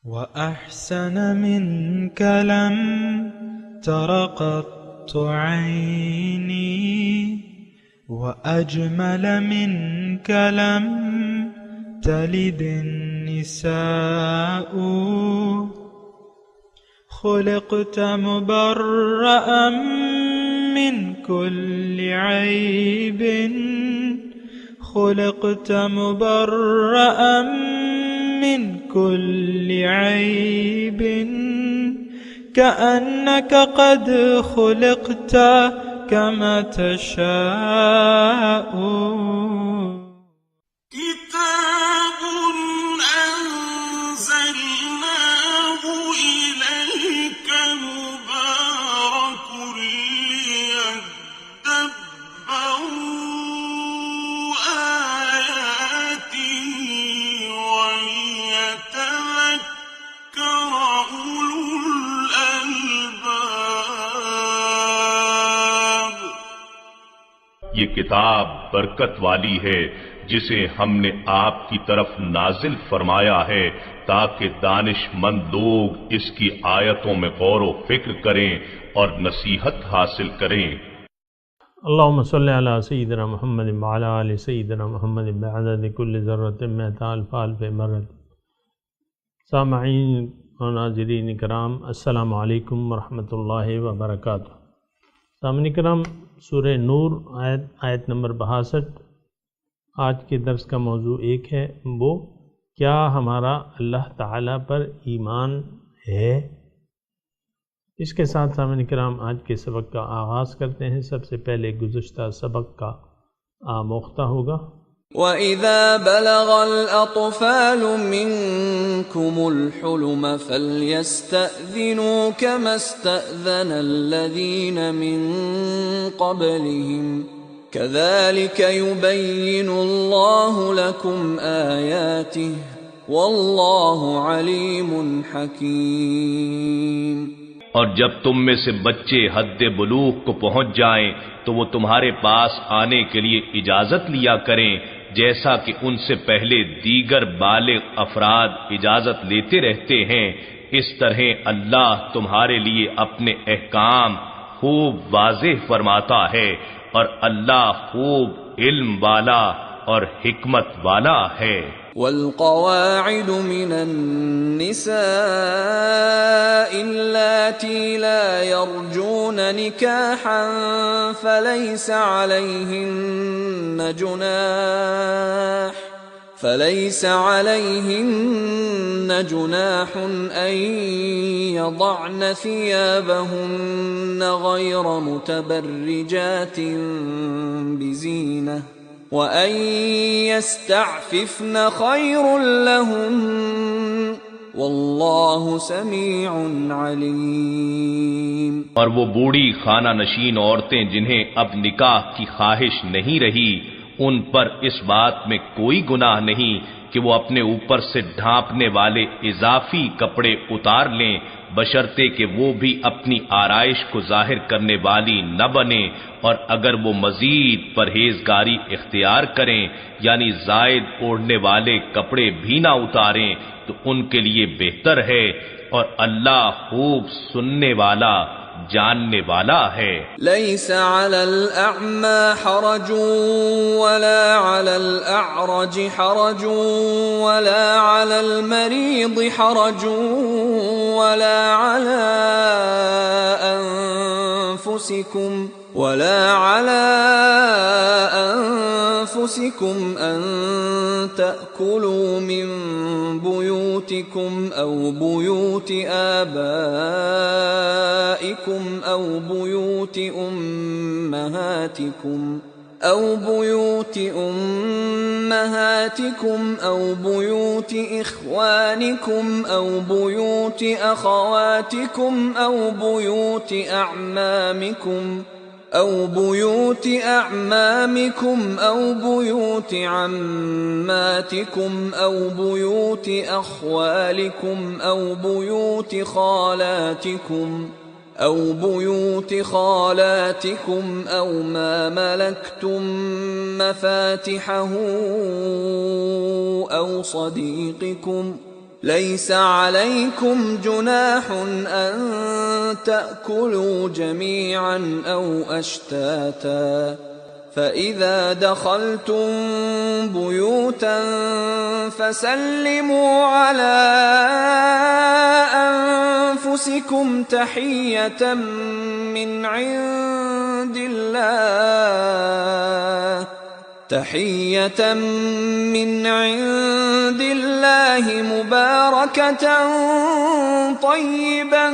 وأحسن منك لم تر قط عيني وأجمل منك لم تلد النساء خلقت مبرأ من كل عيب خلقت مبرأ من كل عيب كأنك قد خلقت كما تشاء كتاب أنزلناه إليك مبارك ليدبروا آياته وليتذكر أولو الألباب. یہ کتاب برکت والی ہے جسے ہم نے آپ کی طرف نازل فرمایا ہے تاکہ دانش مند لوگ اس کی آیتوں میں غور و فکر کریں اور نصیحت حاصل کریں. اللہم صلی علی سیدنا محمد وعلی آل سیدنا محمد بعدد کل ذرۃ مئۃ الف الف مرۃ. سامعین و ناظرین کرام، السلام علیکم ورحمۃ اللہ وبرکاتہ. سامعین کرام، سورہ نور آیت نمبر 62. آج کے درس کا موضوع ایک ہے، وہ کیا ہمارا اللہ تعالیٰ پر ایمان ہے؟ اس کے ساتھ سامعین کرام آج کے سبق کا آغاز کرتے ہیں. سب سے پہلے گزشتہ سبق کا آموختہ ہوگا. وَإِذَا بَلَغَ الْأَطْفَالُ مِنكُمُ الْحُلُمَ فَلْيَسْتَأْذِنُوا كَمَا اسْتَأْذَنَ الَّذِينَ مِن قَبْلِهِمْ كَذَلِكَ يُبَيِّنُ اللَّهُ لَكُمْ آيَاتِهِ وَاللَّهُ عَلِيمٌ حَكِيمٌ. اور جب تم میں سے بچے حد بلوغ کو پہنچ جائیں تو وہ تمہارے پاس آنے کے لیے اجازت لیا کریں جیسا کہ ان سے پہلے دیگر بالغ افراد اجازت لیتے رہتے ہیں. اس طرح اللہ تمہارے لیے اپنے احکام خوب واضح فرماتا ہے اور اللہ خوب علم والا اور حکمت والا ہے. والقواعد من النساء اللاتي لا يرجون نكاحا فليس عليهن جناح أن يضعن ثيابهن غير متبرجات بزينة وَأَن يَسْتَعْفِفْنَ خَيْرٌ لَهُنَّ وَاللَّهُ سَمِيعٌ عَلِيمٌ. اور وہ بوڑھی خانہ نشین عورتیں جنہیں اب نکاح کی خواہش نہیں رہی، ان پر اس بات میں کوئی گناہ نہیں کہ وہ اپنے اوپر سے ڈھانپنے والے اضافی کپڑے اتار لیں، بشرطے کہ وہ بھی اپنی آرائش کو ظاہر کرنے والی نہ بنے، اور اگر وہ مزید پرہیزگاری اختیار کریں یعنی زائد اوڑھنے والے کپڑے بھی نہ اتاریں تو ان کے لیے بہتر ہے، اور اللہ خوب سننے والا جاننے والا ہے. ليس على الأعمى حرج ولا على الأعرج حرج ولا على المريض حرج ولا على أنفسكم أن تأكلوا من بيوتكم أو بيوت آبائكم أو بيوت أمهاتكم أو بيوت إخوانكم أو بيوت أخواتكم أو بيوت أعمامكم أو بيوت عماتكم أو بيوت أخوالكم أو بيوت خالاتكم أو ما ملكتم مفاتحه أو صديقكم ليس عليكم جناح أن تأكلوا جميعا أو أشتاتا فإذا دخلتم بيوتا فسلموا على أنفسكم تحية من عند الله مباركة طيبة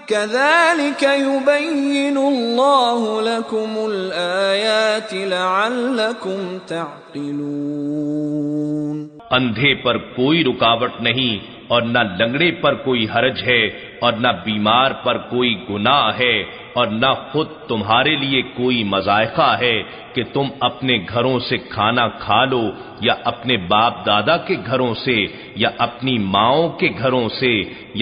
كذلك يبين الله لكم الآيات لعلكم تعقلون۔ اندھے پر کوئی رکاوٹ نہیں اور نہ لنگڑے پر کوئی حرج ہے اور نہ بیمار پر کوئی گناہ ہے اور نہ خود تمہارے لیے کوئی مذائقہ ہے کہ تم اپنے گھروں سے کھانا کھا لو یا اپنے باپ دادا کے گھروں سے یا اپنی ماؤں کے گھروں سے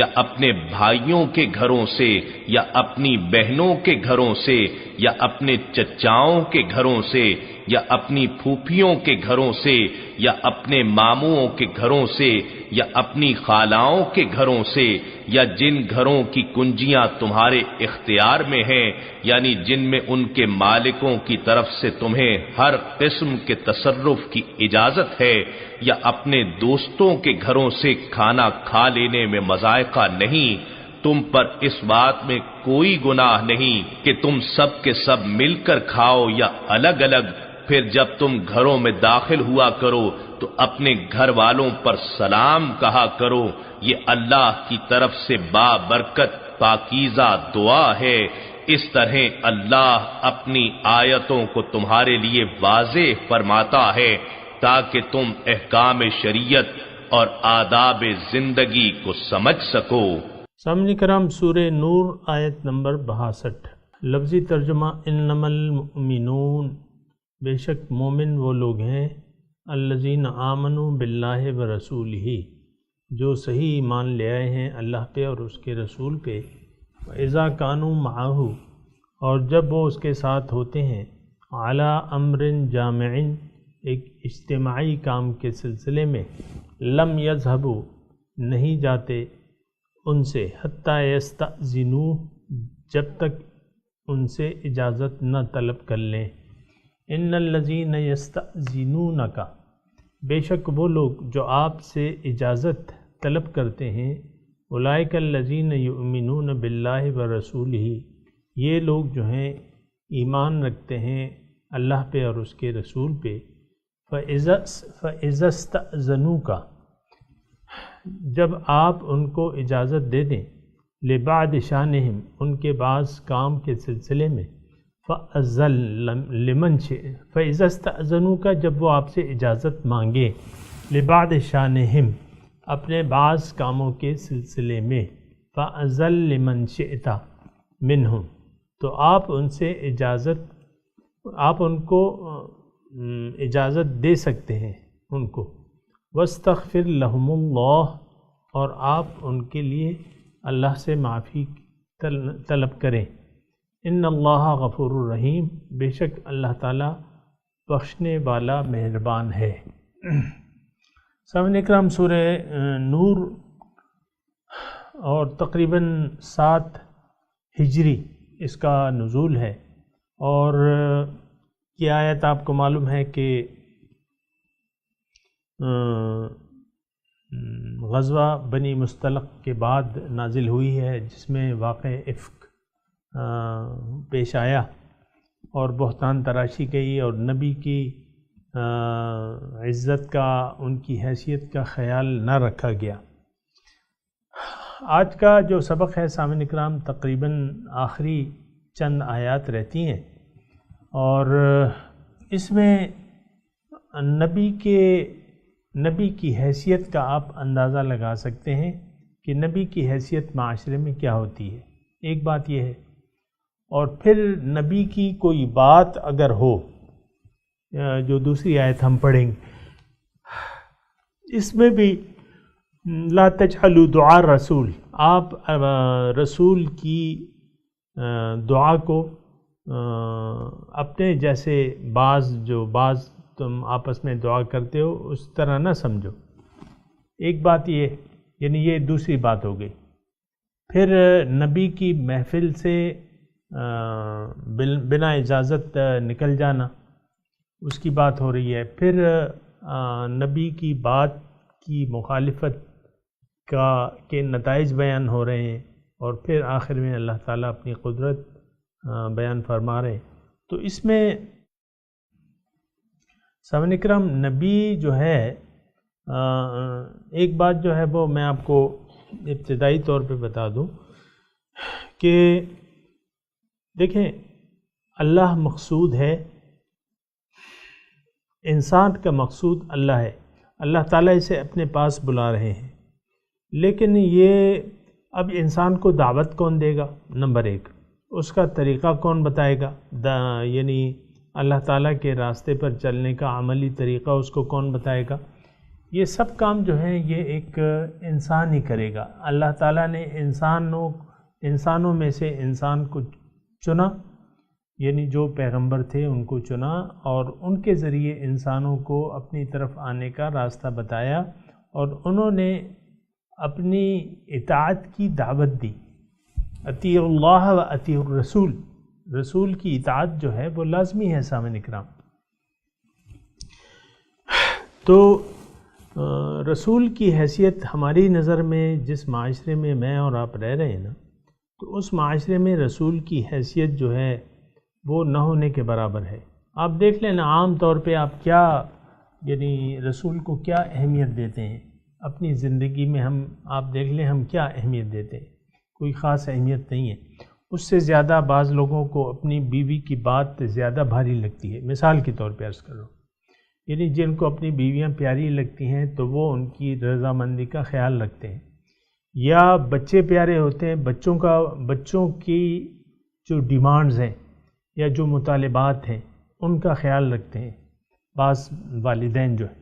یا اپنے بھائیوں کے گھروں سے یا اپنی بہنوں کے گھروں سے یا اپنے چچاؤں کے گھروں سے یا اپنی پھوپھیوں کے گھروں سے یا اپنے ماموں کے گھروں سے یا اپنی خالاؤں کے گھروں سے یا جن گھروں کی کنجیاں تمہارے اختیار میں ہیں یعنی جن میں ان کے مالکوں کی طرف سے تمہیں ہر قسم کے تصرف کی اجازت ہے یا اپنے دوستوں کے گھروں سے کھانا کھا لینے میں مذائقہ نہیں، تم پر اس بات میں کوئی گناہ نہیں کہ تم سب کے سب مل کر کھاؤ یا الگ الگ۔ پھر جب تم گھروں میں داخل ہوا کرو تو اپنے گھر والوں پر سلام کہا کرو، یہ اللہ کی طرف سے بابرکت پاکیزہ دعا ہے۔ اس طرح اللہ اپنی آیتوں کو تمہارے لیے واضح فرماتا ہے تاکہ تم احکام شریعت اور آداب زندگی کو سمجھ سکو۔ سامعین کرام، سورہ نور آیت نمبر 62۔ لفظی ترجمہ انما المؤمنون، بے شک مومن وہ لوگ ہیں، الذین آمنوا باللہ ورسولہ، جو صحیح ایمان لے آئے ہیں اللہ پہ اور اس کے رسول پہ، وَإِذَا كَانُوا مَعَهُ، اور جب وہ اس کے ساتھ ہوتے ہیں، عَلَى أَمْرٍ جَامِعٍ، ایک اجتماعی کام کے سلسلے میں، لم يذهبوا، نہیں جاتے ان سے، حتیٰ یستأذنوہ، جب تک ان سے اجازت نہ طلب کر لیں۔ ان الذین یستأذنونک، بے شک وہ لوگ جو آپ سے اجازت طلب کرتے ہیں، اولئک الذین یؤمنون باللہ ورسولہ، یہ لوگ جو ہیں ایمان رکھتے ہیں اللہ پہ اور اس کے رسول پہ، فَإِذَا اسْتَأْذَنُوكَ، جب آپ ان کو اجازت دے دیں، لِبَعْضِ شَأْنِهِمْ، ان کے بعض کام کے سلسلے میں، فَأَذَّن لِمَنْ شِئْتَ، فَإِذَا اسْتَأْذَنُوكَ، جب وہ آپ سے اجازت مانگے، لِبَعْضِ شَأْنِهِمْ، اپنے بعض کاموں کے سلسلے میں، فَأَذَّن لِمَنْ شِئْتَ مِنْهُمْ، تو آپ ان سے آپ ان کو اجازت دے سکتے ہیں ان کو، وَاسْتَغْفِرْ لَهُمُ اللَّهُ، اور آپ ان کے لیے اللہ سے معافی طلب کریں۔ ان اللہ غفور الرحیم، بے شک اللہ تعالیٰ بخشنے والا مہربان ہے۔ سامعین اکرام، سورہ نور اور تقریباً 7 ہجری اس کا نزول ہے، اور یہ آیت آپ کو معلوم ہے کہ غزوہ بنی مستلق کے بعد نازل ہوئی ہے، جس میں واقع افک پیش آیا اور بہتان تراشی گئی اور نبی کی عزت کا، ان کی حیثیت کا خیال نہ رکھا گیا۔ آج کا جو سبق ہے سامعین اکرام، تقریباً آخری چند آیات رہتی ہیں، اور اس میں نبی کی حیثیت کا آپ اندازہ لگا سکتے ہیں کہ نبی کی حیثیت معاشرے میں کیا ہوتی ہے۔ ایک بات یہ ہے، اور پھر نبی کی کوئی بات اگر ہو، جو دوسری آیت ہم پڑھیں گے، اس میں بھی لا تجعلوا دعاء الرسول، آپ رسول کی دعا کو اپنے جیسے بعض تم آپس میں دعا کرتے ہو اس طرح نہ سمجھو۔ ایک بات یہ یعنی یہ دوسری بات ہو گئی۔ پھر نبی کی محفل سے بنا اجازت نکل جانا، اس کی بات ہو رہی ہے۔ پھر نبی کی بات کی مخالفت کے نتائج بیان ہو رہے ہیں، اور پھر آخر میں اللہ تعالیٰ اپنی قدرت بیان فرما رہے ہیں۔ تو اس میں سامعین اکرام نبی جو ہے ایک بات جو ہے وہ میں آپ کو ابتدائی طور پہ بتا دوں کہ دیکھیں اللہ مقصود ہے، انسان کا مقصود اللہ ہے، اللہ تعالیٰ اسے اپنے پاس بلا رہے ہیں، لیکن یہ اب انسان کو دعوت کون دے گا؟ نمبر ایک، اس کا طریقہ کون بتائے گا؟ یعنی اللہ تعالیٰ کے راستے پر چلنے کا عملی طریقہ اس کو کون بتائے گا؟ یہ سب کام جو ہیں یہ ایک انسان ہی کرے گا۔ اللہ تعالیٰ نے انسانوں میں سے انسان کو چنا، یعنی جو پیغمبر تھے ان کو چنا، اور ان کے ذریعے انسانوں کو اپنی طرف آنے کا راستہ بتایا، اور انہوں نے اپنی اطاعت کی دعوت دی۔ اطیعوا اللہ و اطیعوا الرسول، رسول کی اطاعت جو ہے وہ لازمی ہے سامعین اکرام۔ تو رسول کی حیثیت ہماری نظر میں جس معاشرے میں میں اور آپ رہ رہے ہیں نا، تو اس معاشرے میں رسول کی حیثیت جو ہے وہ نہ ہونے کے برابر ہے۔ آپ دیکھ لیں نا عام طور پہ آپ کیا یعنی رسول کو کیا اہمیت دیتے ہیں اپنی زندگی میں، آپ دیکھ لیں ہم کیا اہمیت دیتے ہیں، کوئی خاص اہمیت نہیں ہے۔ اس سے زیادہ بعض لوگوں کو اپنی بیوی کی بات زیادہ بھاری لگتی ہے۔ مثال کے طور پہ عرض کر رہا ہوں، یعنی جن کو اپنی بیویاں پیاری لگتی ہیں تو وہ ان کی رضامندی کا خیال رکھتے ہیں، یا بچے پیارے ہوتے ہیں، بچوں کی جو ڈیمانڈز ہیں یا جو مطالبات ہیں ان کا خیال رکھتے ہیں۔ بعض والدین جو ہے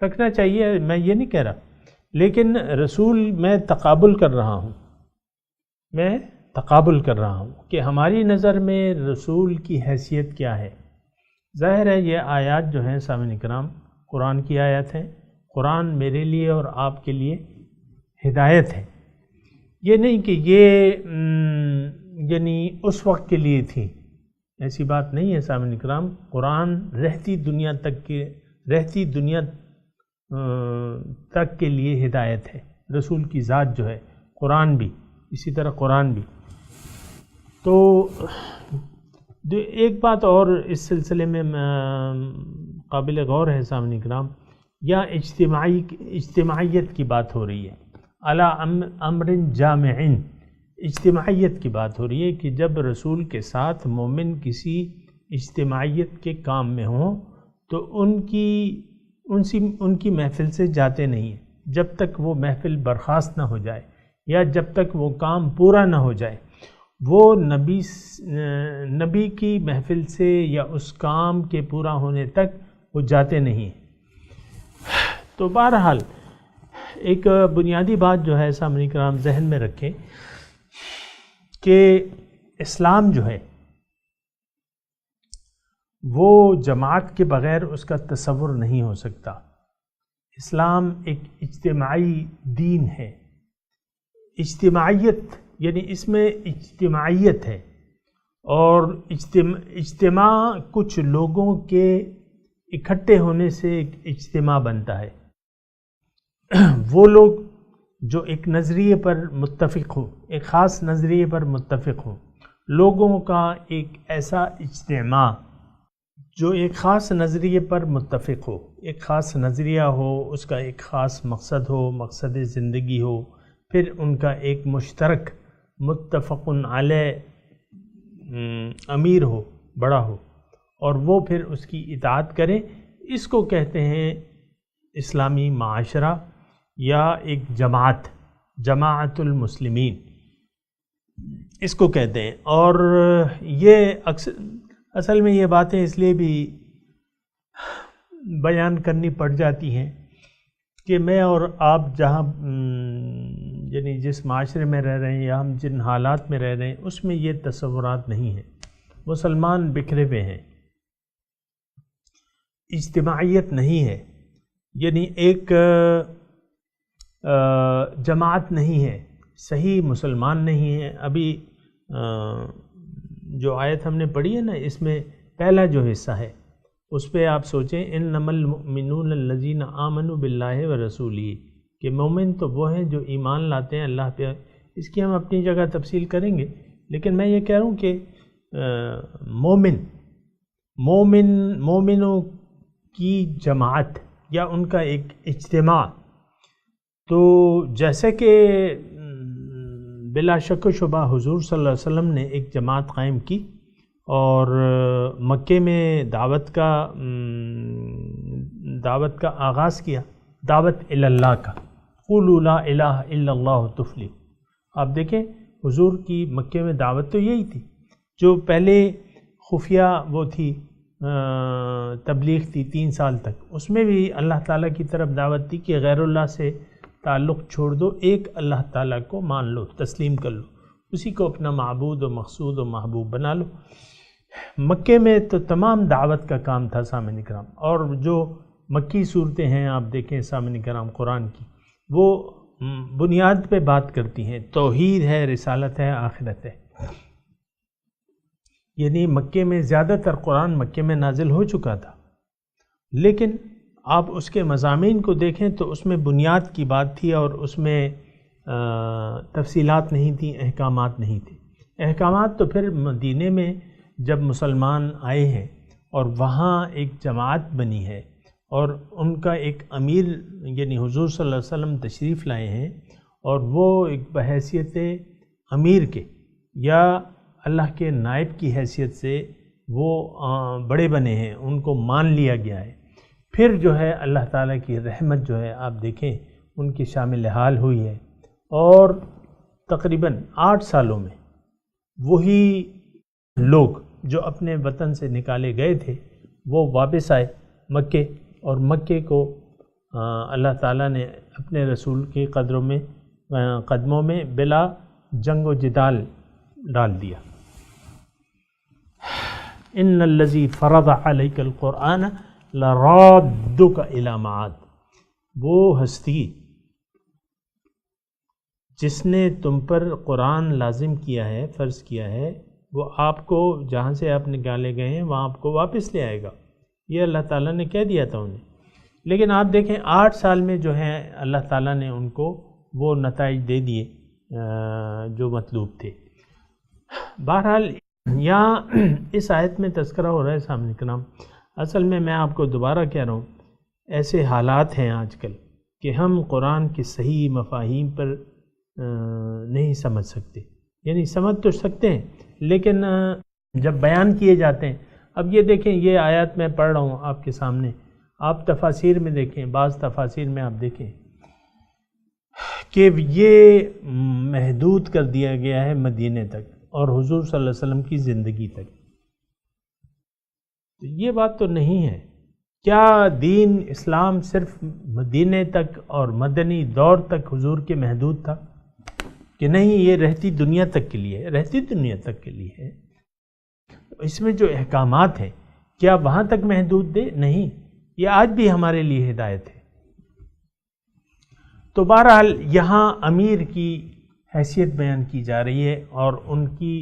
رکھنا چاہیے، میں یہ نہیں کہہ رہا، لیکن رسول میں تقابل کر رہا ہوں کہ ہماری نظر میں رسول کی حیثیت کیا ہے۔ ظاہر ہے یہ آیات جو ہیں سامعین اکرام قرآن کی آیات ہیں، قرآن میرے لیے اور آپ کے لیے ہدایت ہے، یہ نہیں کہ یہ یعنی اس وقت کے لیے تھی، ایسی بات نہیں ہے سامعین اکرام۔ قرآن رہتی دنیا تک کے لیے ہدایت ہے، رسول کی ذات جو ہے، قرآن بھی اسی طرح قرآن بھی۔ تو ایک بات اور اس سلسلے میں قابل غور ہے سامعین اکرام، یا اجتماعیت کی بات ہو رہی ہے، علی امر جامع، اجتماعیت کی بات ہو رہی ہے کہ جب رسول کے ساتھ مومن کسی اجتماعیت کے کام میں ہوں تو ان کی محفل سے جاتے نہیں ہیں جب تک وہ محفل برخاست نہ ہو جائے، یا جب تک وہ کام پورا نہ ہو جائے، وہ نبی کی محفل سے یا اس کام کے پورا ہونے تک وہ جاتے نہیں ہیں۔ تو بہرحال ایک بنیادی بات جو ہے سامعین کرام ذہن میں رکھیں کہ اسلام جو ہے وہ جماعت کے بغیر اس کا تصور نہیں ہو سکتا۔ اسلام ایک اجتماعی دین ہے، اجتماعیت یعنی اس میں اجتماعیت ہے، اور اجتماع کچھ لوگوں کے اکٹھے ہونے سے ایک اجتماع بنتا ہے۔ وہ لوگ جو ایک نظریے پر متفق ہو، ایک خاص نظریے پر متفق ہو، لوگوں کا ایک ایسا اجتماع جو ایک خاص نظریے پر متفق ہو، ایک خاص نظریہ ہو، اس کا ایک خاص مقصد ہو، مقصد زندگی ہو، پھر ان کا ایک مشترک متفق علیہ امیر ہو، بڑا ہو، اور وہ پھر اس کی اطاعت کریں، اس کو کہتے ہیں اسلامی معاشرہ یا ایک جماعت المسلمین اس کو کہتے ہیں۔ اور یہ اصل میں یہ باتیں اس لیے بھی بیان کرنی پڑ جاتی ہیں کہ میں اور آپ جہاں یعنی جس معاشرے میں رہ رہے ہیں یا ہم جن حالات میں رہ رہے ہیں اس میں یہ تصورات نہیں ہیں، مسلمان بکھرے ہوئے ہیں، اجتماعیت نہیں ہے، یعنی ایک جماعت نہیں ہے، صحیح مسلمان نہیں ہے۔ ابھی جو آیت ہم نے پڑھی ہے نا، اس میں پہلا جو حصہ ہے اس پہ آپ سوچیں، انما المؤمنون الذین آمنوا باللہ ورسولہ، کہ مومن تو وہ ہیں جو ایمان لاتے ہیں اللہ پہ۔ اس کی ہم اپنی جگہ تفصیل کریں گے، لیکن میں یہ کہہ رہا ہوں کہ مومنوں کی جماعت یا ان کا ایک اجتماع، تو جیسے کہ بلا شک و شبہ حضور صلی اللہ علیہ وسلم نے ایک جماعت قائم کی اور مکے میں دعوت کا آغاز کیا، دعوت الی اللہ کا، قولوا لا الہ الا اللہ تفلحوا۔ آپ دیکھیں حضور کی مکے میں دعوت تو یہی تھی، جو پہلے خفیہ وہ تھی تبلیغ تھی 3 سال تک، اس میں بھی اللہ تعالیٰ کی طرف دعوت تھی کہ غیر اللہ سے تعلق چھوڑ دو، ایک اللہ تعالیٰ کو مان لو، تسلیم کر لو، اسی کو اپنا معبود و مقصود و محبوب بنا لو۔ مکے میں تو تمام دعوت کا کام تھا سامعین کرام، اور جو مکی صورتیں ہیں آپ دیکھیں سامعین کرام قرآن کی، وہ بنیاد پہ بات کرتی ہیں، توحید ہے، رسالت ہے، آخرت ہے۔ یعنی مکے میں زیادہ تر قرآن مکے میں نازل ہو چکا تھا، لیکن آپ اس کے مضامین کو دیکھیں تو اس میں بنیاد کی بات تھی، اور اس میں تفصیلات نہیں تھیں، احکامات نہیں تھے۔ احکامات تو پھر مدینے میں جب مسلمان آئے ہیں اور وہاں ایک جماعت بنی ہے اور ان کا ایک امیر یعنی حضور صلی اللہ علیہ وسلم تشریف لائے ہیں، اور وہ ایک بحیثیت امیر کے یا اللہ کے نائب کی حیثیت سے وہ بڑے بنے ہیں، ان کو مان لیا گیا ہے۔ پھر جو ہے اللہ تعالیٰ کی رحمت جو ہے آپ دیکھیں ان کی شامل حال ہوئی ہے، اور تقریباً 8 سالوں میں وہی لوگ جو اپنے وطن سے نکالے گئے تھے وہ واپس آئے مکے، اور مکے کو اللہ تعالیٰ نے اپنے رسول کے قدموں میں بلا جنگ و جدال ڈال دیا۔ ان الذی فرض علیک القرآن لرادک الی معاد، وہ ہستی جس نے تم پر قرآن لازم کیا ہے، فرض کیا ہے، وہ آپ کو جہاں سے آپ نکالے گئے ہیں وہاں آپ کو واپس لے آئے گا، یہ اللہ تعالیٰ نے کہہ دیا تھا انہیں۔ لیکن آپ دیکھیں 8 سال میں جو ہے اللہ تعالیٰ نے ان کو وہ نتائج دے دیے جو مطلوب تھے۔ بہرحال یہاں اس آیت میں تذکرہ ہو رہا ہے سامنے کرام، اصل میں آپ کو دوبارہ کہہ رہا ہوں، ایسے حالات ہیں آج کل کہ ہم قرآن کے صحیح مفاہیم پر نہیں سمجھ سکتے، یعنی سمجھ تو سکتے ہیں لیکن جب بیان کیے جاتے ہیں، اب یہ دیکھیں یہ آیات میں پڑھ رہا ہوں آپ کے سامنے، آپ تفاسیر میں دیکھیں، بعض تفاسیر میں آپ دیکھیں کہ یہ محدود کر دیا گیا ہے مدینے تک اور حضور صلی اللہ علیہ وسلم کی زندگی تک۔ یہ بات تو نہیں ہے۔ کیا دین اسلام صرف مدینے تک اور مدنی دور تک حضور کے محدود تھا؟ کہ نہیں، یہ رہتی دنیا تک کے لیے ہے، رہتی دنیا تک کے لیے ہے۔ اس میں جو احکامات ہیں کیا وہاں تک محدود دے؟ نہیں، یہ آج بھی ہمارے لیے ہدایت ہے۔ تو بہرحال یہاں امیر کی حیثیت بیان کی جا رہی ہے، اور ان کی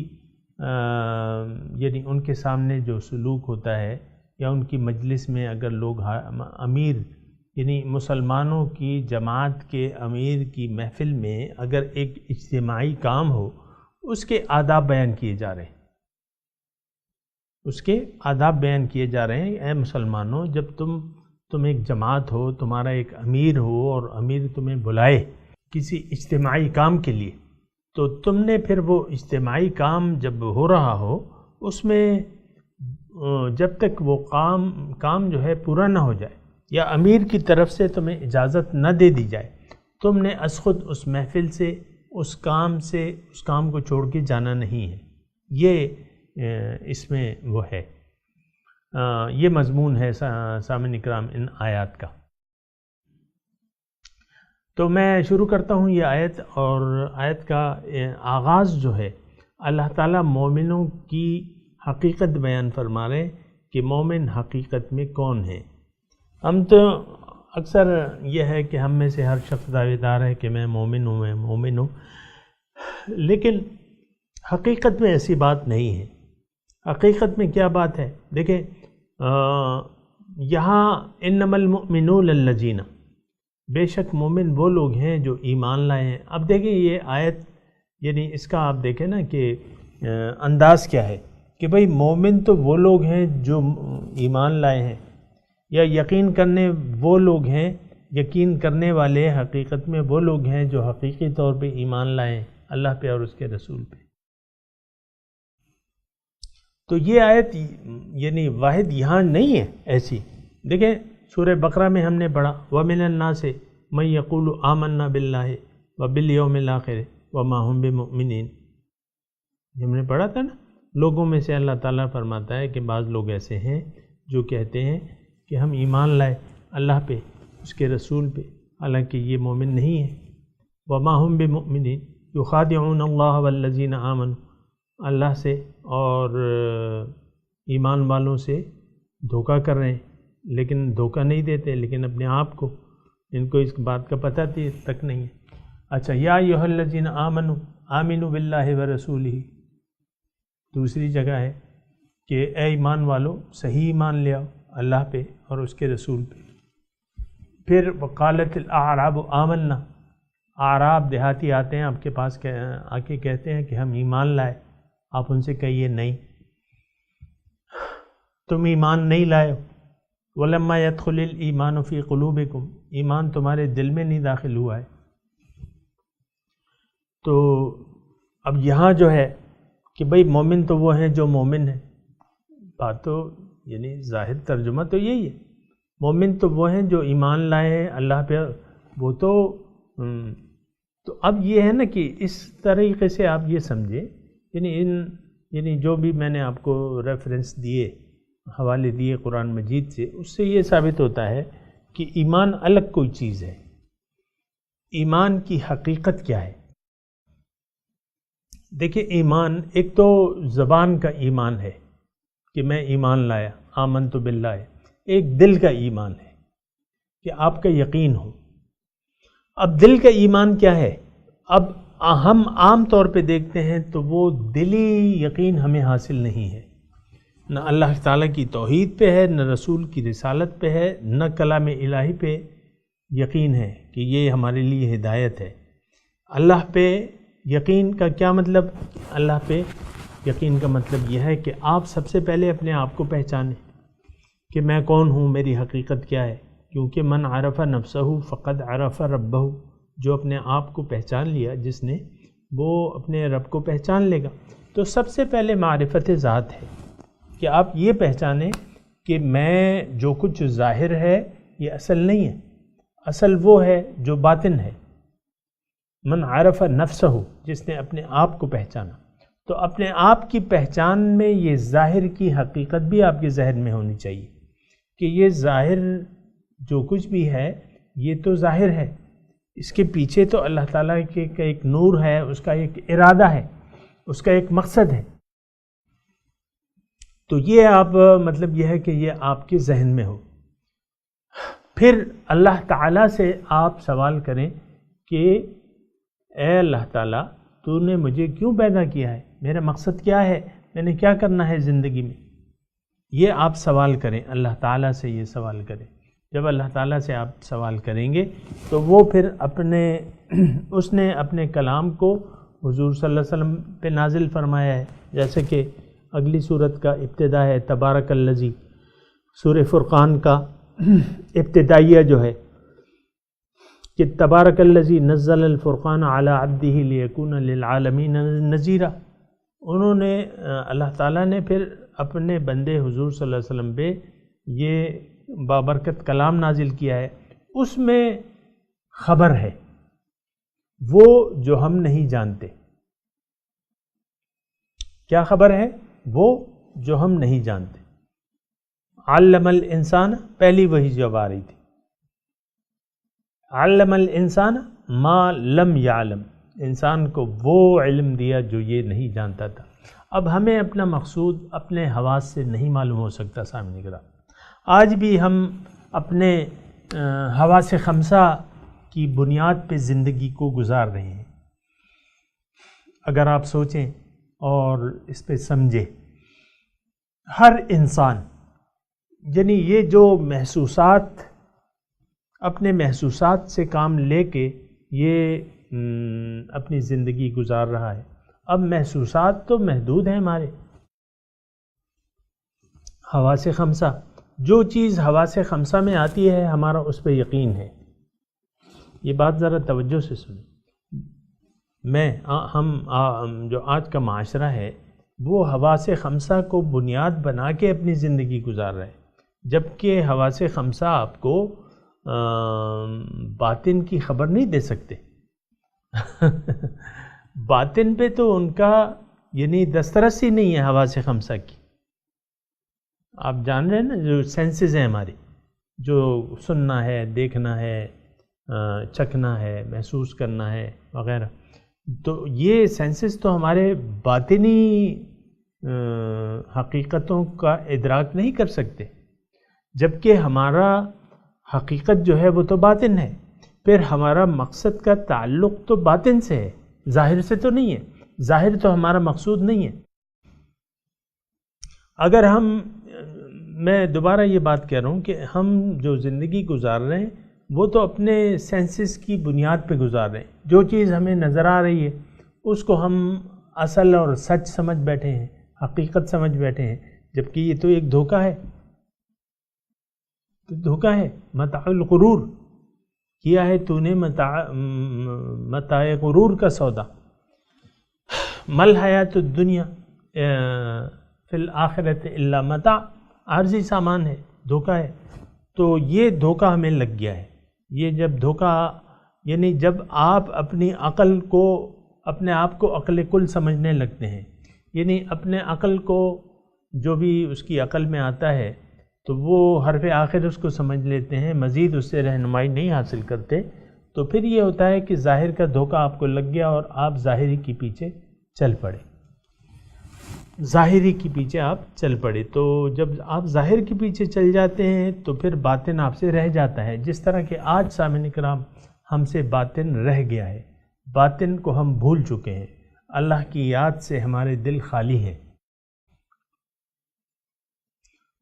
یعنی ان کے سامنے جو سلوک ہوتا ہے یا ان کی مجلس میں اگر لوگ امیر یعنی مسلمانوں کی جماعت کے امیر کی محفل میں اگر ایک اجتماعی کام ہو، اس کے آداب بیان کیے جا رہے ہیں، اس کے آداب بیان کیے جا رہے ہیں۔ اے مسلمانوں، جب تم ایک جماعت ہو، تمہارا ایک امیر ہو اور امیر تمہیں بلائے کسی اجتماعی کام کے لیے، تو تم نے پھر وہ اجتماعی کام جب ہو رہا ہو، اس میں جب تک وہ کام جو ہے پورا نہ ہو جائے یا امیر کی طرف سے تمہیں اجازت نہ دے دی جائے، تم نے از خود اس محفل سے اس کام کو چھوڑ کے جانا نہیں ہے۔ یہ اس میں وہ ہے، یہ مضمون ہے سامعین اکرام ان آیات کا۔ تو میں شروع کرتا ہوں یہ آیت، اور آیت کا آغاز جو ہے اللہ تعالیٰ مومنوں کی حقیقت بیان فرما رہے ہیں کہ مومن حقیقت میں کون ہے۔ ہم تو اکثر یہ ہے کہ ہم میں سے ہر شخص دعوے دار ہے کہ میں مومن ہوں، لیکن حقیقت میں ایسی بات نہیں ہے۔ حقیقت میں کیا بات ہے؟ دیکھیں یہاں انما المؤمنون الذین، بے شک مومن وہ لوگ ہیں جو ایمان لائے ہیں۔ اب دیکھیں یہ آیت، یعنی اس کا آپ دیکھیں نا کہ انداز کیا ہے کہ بھئی مومن تو وہ لوگ ہیں جو ایمان لائے ہیں، یا یقین کرنے وہ لوگ ہیں، یقین کرنے والے حقیقت میں وہ لوگ ہیں جو حقیقی طور پہ ایمان لائے ہیں اللہ پہ اور اس کے رسول پہ۔ تو یہ آیت یعنی واحد یہاں نہیں ہے ایسی۔ دیکھیں سورہ بقرہ میں ہم نے پڑھا وَمِنَ النَّاسِ مَن يَقُولُ آمَنَّا بِاللَّهِ وَبِالْيَوْمِ الْآخِرِ وَمَا هُمْ بِمُؤْمِنِينَ، ہم نے پڑھا تھا نا، لوگوں میں سے اللہ تعالیٰ فرماتا ہے کہ بعض لوگ ایسے ہیں جو کہتے ہیں کہ ہم ایمان لائے اللہ پہ، اس کے رسول پہ، حالانکہ یہ مومن نہیں ہے۔ وَمَا هُمْ بِمُؤْمِنِينَ يُخَادِعُونَ اللَّهَ وَالَّذِينَ آمَنُوا، اللہ سے اور ایمان والوں سے دھوکہ کر رہے ہیں، لیکن دھوکہ نہیں دیتے، لیکن اپنے آپ کو، ان کو اس بات کا پتہ تک نہیں ہے۔ اچھا، یا ایھا الذین آمنوا آمنوا باللہ ورسولہ، دوسری جگہ ہے کہ اے ایمان والو صحیح ایمان لے آؤ اللہ پہ اور اس کے رسول پہ۔ پھر وقالت الاعراب آمنا، اعراب دیہاتی آتے ہیں آپ کے پاس آ کے کہتے ہیں کہ ہم ایمان لائے، آپ ان سے کہیے نہیں، تم ایمان نہیں لائے ہو۔ وَلَمَّا يَدْخُلِ الْإِيمَانُ فِي قُلُوبِكُمْ، ایمان تمہارے دل میں نہیں داخل ہوا ہے۔ تو اب یہاں جو ہے کہ بھئی مومن تو وہ ہیں جو مومن ہیں، بات تو یعنی ظاہر ترجمہ تو یہی ہے، مومن تو وہ ہیں جو ایمان لائے ہیں اللہ پہ، وہ تو اب یہ ہے نا کہ اس طریقے سے آپ یہ سمجھیں، یعنی جو بھی میں نے آپ کو ریفرنس دیے، حوالے دیے قرآن مجید سے، اس سے یہ ثابت ہوتا ہے کہ ایمان الگ کوئی چیز ہے۔ ایمان کی حقیقت کیا ہے؟ دیکھیں ایمان ایک تو زبان کا ایمان ہے کہ میں ایمان لایا، آمنت باللہ، ایک دل کا ایمان ہے کہ آپ کا یقین ہو۔ اب دل کا ایمان کیا ہے؟ اب ہم عام طور پہ دیکھتے ہیں تو وہ دلی یقین ہمیں حاصل نہیں ہے، نہ اللہ تعالیٰ کی توحید پہ ہے، نہ رسول کی رسالت پہ ہے، نہ کلام الہی پہ یقین ہے کہ یہ ہمارے لیے ہدایت ہے۔ اللہ پہ یقین کا کیا مطلب؟ اللہ پہ یقین کا مطلب یہ ہے کہ آپ سب سے پہلے اپنے آپ کو پہچانیں کہ میں کون ہوں، میری حقیقت کیا ہے، کیونکہ من عرف نفسہ فقد عرف ربہ، جو اپنے آپ کو پہچان لیا جس نے، وہ اپنے رب کو پہچان لے گا۔ تو سب سے پہلے معرفت ذات ہے کہ آپ یہ پہچانیں کہ میں جو کچھ ظاہر ہے یہ اصل نہیں ہے، اصل وہ ہے جو باطن ہے۔ من عرف نفسہ، جس نے اپنے آپ کو پہچانا، تو اپنے آپ کی پہچان میں یہ ظاہر کی حقیقت بھی آپ کے ذہن میں ہونی چاہیے کہ یہ ظاہر جو کچھ بھی ہے یہ تو ظاہر ہے، اس کے پیچھے تو اللہ تعالیٰ کے کا ایک نور ہے، اس کا ایک ارادہ ہے، اس کا ایک مقصد ہے۔ تو یہ آپ مطلب یہ ہے کہ یہ آپ کے ذہن میں ہو۔ پھر اللہ تعالیٰ سے آپ سوال کریں کہ اے اللہ تعالیٰ، تو نے مجھے کیوں پیدا کیا ہے، میرا مقصد کیا ہے، میں نے کیا کرنا ہے زندگی میں، یہ آپ سوال کریں، اللہ تعالیٰ سے یہ سوال کریں۔ جب اللہ تعالیٰ سے آپ سوال کریں گے تو وہ پھر اس نے اپنے کلام کو حضور صلی اللہ علیہ وسلم پہ نازل فرمایا ہے، جیسے کہ اگلی صورت کا ابتدا ہے تبارک الذی، سورہ فرقان کا ابتدائیہ جو ہے کہ تبارک الذی نزل الفرقان علی عبدہ لیکون للعالمین نذیرا، انہوں نے اللہ تعالیٰ نے پھر اپنے بندے حضور صلی اللہ علیہ وسلم پہ یہ بابرکت کلام نازل کیا ہے، اس میں خبر ہے وہ جو ہم نہیں جانتے۔ کیا خبر ہے؟ وہ جو ہم نہیں جانتے۔ علم الانسان، پہلی وحی جب آ رہی تھی، علم الانسان ما لم یعلم، انسان کو وہ علم دیا جو یہ نہیں جانتا تھا۔ اب ہمیں اپنا مقصود اپنے حواس سے نہیں معلوم ہو سکتا۔ سامنے کی طرف آج بھی ہم اپنے حواس خمسہ کی بنیاد پہ زندگی کو گزار رہے ہیں۔ اگر آپ سوچیں اور اس پہ سمجھیں، ہر انسان یعنی یہ جو محسوسات، اپنے محسوسات سے کام لے کے یہ اپنی زندگی گزار رہا ہے۔ اب محسوسات تو محدود ہیں ہمارے، حواس خمسہ، جو چیز حواس خمسہ میں آتی ہے ہمارا اس پہ یقین ہے۔ یہ بات ذرا توجہ سے سنیں۔ ہم جو آج کا معاشرہ ہے وہ حواس خمسہ کو بنیاد بنا کے اپنی زندگی گزار رہا ہے، جبکہ حواس خمسہ آپ کو باطن کی خبر نہیں دے سکتے۔ باطن پہ تو ان کا یعنی دسترس ہی نہیں ہے حواس خمسہ کی۔ آپ جان رہے ہیں نا، جو سینسز ہیں ہماری، جو سننا ہے، دیکھنا ہے، چکھنا ہے، محسوس کرنا ہے وغیرہ، تو یہ سینسز تو ہمارے باطنی حقیقتوں کا ادراک نہیں کر سکتے، جبکہ ہمارا حقیقت جو ہے وہ تو باطن ہے۔ پھر ہمارا مقصد کا تعلق تو باطن سے ہے، ظاہر سے تو نہیں ہے، ظاہر تو ہمارا مقصود نہیں ہے۔ اگر میں دوبارہ یہ بات کہہ رہا ہوں کہ ہم جو زندگی گزار رہے ہیں وہ تو اپنے سینسز کی بنیاد پہ گزار رہے ہیں۔ جو چیز ہمیں نظر آ رہی ہے اس کو ہم اصل اور سچ سمجھ بیٹھے ہیں، حقیقت سمجھ بیٹھے ہیں، جبکہ یہ تو ایک دھوکہ ہے، تو دھوکہ ہے، متاع الغرور کیا ہے تو نے، متاع غرور کا سودا۔ مل حیات الدنیا فی الآخرۃ الا متاع، عارضی سامان ہے، دھوکہ ہے۔ تو یہ دھوکہ ہمیں لگ گیا ہے۔ یہ جب دھوکہ، یعنی جب آپ اپنی عقل کو، اپنے آپ کو عقل کل سمجھنے لگتے ہیں، یعنی اپنے عقل کو جو بھی اس کی عقل میں آتا ہے تو وہ حرف آخر اس کو سمجھ لیتے ہیں، مزید اس سے رہنمائی نہیں حاصل کرتے، تو پھر یہ ہوتا ہے کہ ظاہر کا دھوکہ آپ کو لگ گیا اور آپ ظاہری کے پیچھے چل پڑے، ظاہری کے پیچھے آپ چل پڑے۔ تو جب آپ ظاہر کے پیچھے چل جاتے ہیں تو پھر باطن آپ سے رہ جاتا ہے، جس طرح کہ آج سامعین کرام ہم سے باطن رہ گیا ہے، باطن کو ہم بھول چکے ہیں، اللہ کی یاد سے ہمارے دل خالی ہیں۔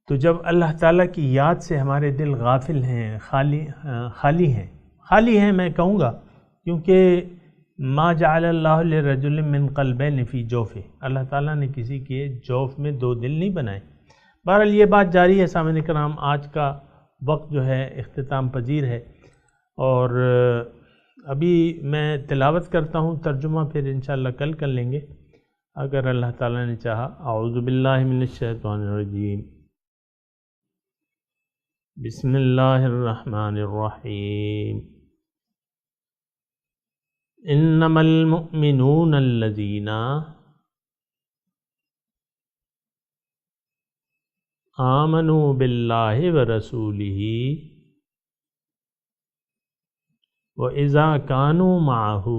تو جب اللہ تعالیٰ کی یاد سے ہمارے دل غافل ہیں، خالی ہیں میں کہوں گا، کیونکہ ما جعل اللہ لرجل من قلبین فی جوفہ، اللہ تعالیٰ نے کسی کے جوف میں دو دل نہیں بنائے۔ بہرحال یہ بات جاری ہے سامعین کرام، آج کا وقت جو ہے اختتام پذیر ہے، اور ابھی میں تلاوت کرتا ہوں، ترجمہ پھر انشاءاللہ کل کر لیں گے اگر اللہ تعالیٰ نے چاہا۔ اعوذ باللہ من الشیطان الرجیم، بسم اللہ الرحمن الرحیم، انما المؤمنون الذین آمنوا باللہ ورسولہ وَإِذَا كَانُوا مَعَهُ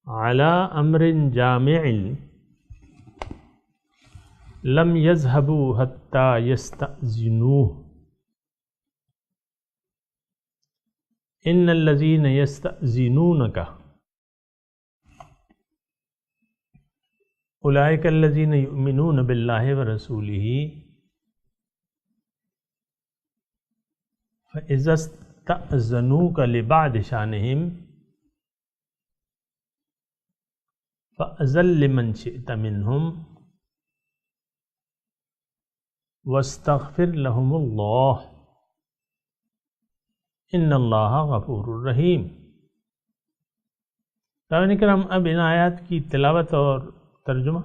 عَلَىٰ أَمْرٍ جَامِعٍ لَمْ يَذْهَبُوا حَتَّىٰ يَسْتَأْذِنُوهُ إِنَّ الَّذِينَ يَسْتَأْذِنُونَكَ أُولَٰئِكَ الَّذِينَ يُؤْمِنُونَ بِاللَّهِ وَرَسُولِهِ فَإِذَا اسْتَأْذَنُوكَ لِبَعْضِ شَأْنِهِمْ فَأْذَن لِمَنْ شِئْتَ مِنْهُمْ وَاسْتَغْفِرْ لَهُمُ اللَّهُ إِنَّ اللَّهَ غَفُورٌ رَحِيمٌ۔ سامعین کرام، اب ان آیات کی تلاوت اور ترجمہ۔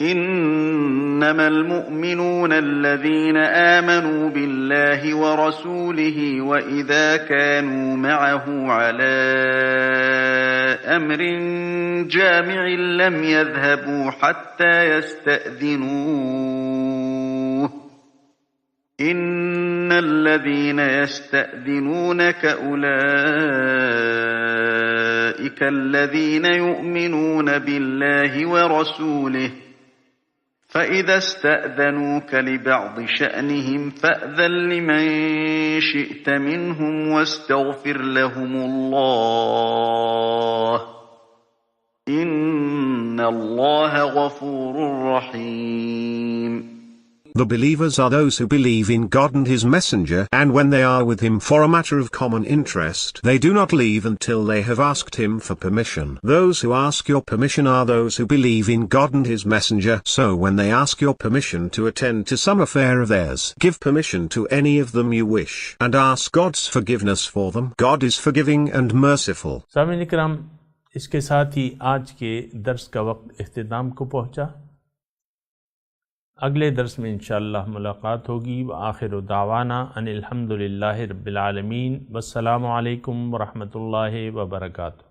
إنما المؤمنون الذين آمنوا بالله ورسوله وإذا كانوا معه على أمر جامع لم يذهبوا حتى يستأذنوه إن الذين يستأذنونك أولئك الذين يؤمنون بالله ورسوله فإذا استأذنوك لبعض شأنهم فأذن لمن شئت منهم واستغفر لهم الله إن الله غفور رحيم. The believers are those who believe in God and His Messenger, and when they are with Him for a matter of common interest, they do not leave until they have asked Him for permission. Those who ask your permission are those who believe in God and His Messenger, so when they ask your permission to attend to some affair of theirs, give permission to any of them you wish, and ask God's forgiveness for them. God is forgiving and merciful. سامعین کرام، اس کے ساتھ ہی آج کے درس کا وقت اختتام کو پہنچا۔ اگلے درس میں انشاءاللہ ملاقات ہوگی۔ وآخر دعوانا ان الحمدللہ رب العالمین، والسلام علیکم ورحمۃ اللہ وبرکاتہ۔